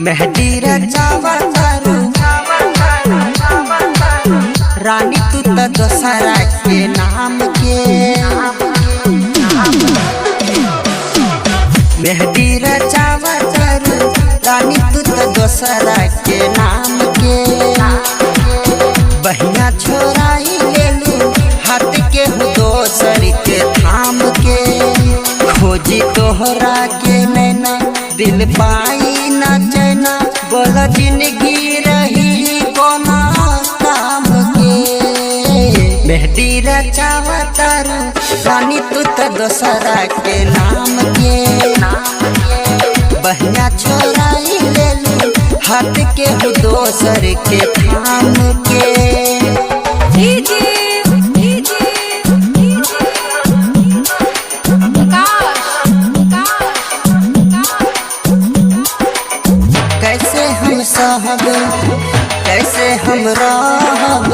मेहंदी रचावा तारू रानी तू तो दोसरा के नाम के। मेहंदी रचावा तारू रानी तू तो दोसरा के नाम के। बहिया छोराई ले लू हाथ के हो दोसर के थाम के। खोजी तोहरा के नैना दिल पाई ना चैना बोला जिंदगी रही कोना काम के। मेहंदी रचावा तारू रानी तू तो दोसरा के नाम के। बहिया छोराई ले लू हाथ के हो दोसर के थाम के। कैसे हम सहब कैसे हम रहब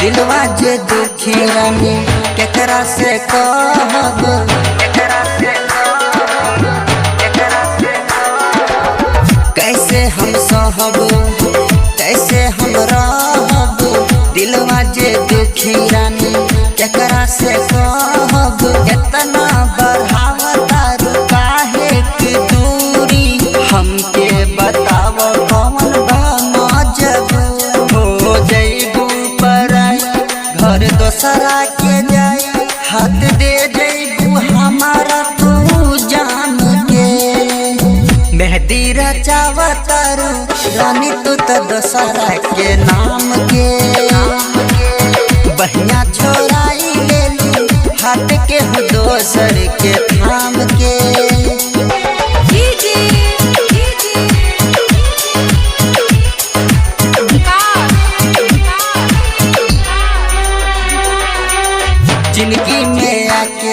दिलवा जे दुखी रानी केकरा से कहब। कैसे हम सहब कैसे हम रहब दिलवा जे दुखी रानी केकरा से कहब। इतना बढ़ावता काहे की दूरी हमके बताव कौन बा मजबूर हो जइबू पराई घर दोसरा के जाई हाथ दे जइबू हमारा तू जान के। मेहंदी रचावा तारू रानी तू तो दोसरा के नाम के। बहिया छोराई ले लू हाथ के हो दोसर के थाम के। जिंदगी में आके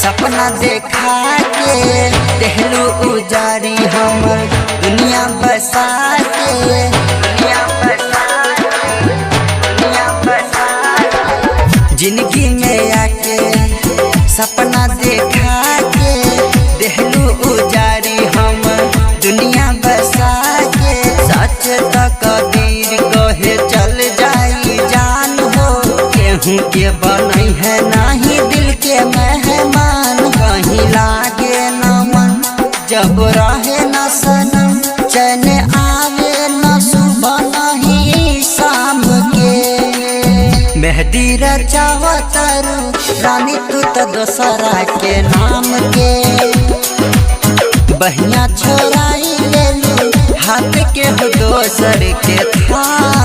सपना देखा के देहलू उजारी हमर दुनिया बसा के। जिंदगी में आके सपना देखा के देहलू उजारी हमर दुनिया बसा के। सच तो कबीर कहे चल जाई जान हो केहू के बनई है नहीं दिल के मेहमान। कहीं लागे न मन जब रहे न सनम चैन आवे न सुबह नहीं शाम के। मेहंदी रचावा तारू रानी तू तो दोसरा के नाम के। बहिया छोराई ले लू हाथ के हो दोसर के थाम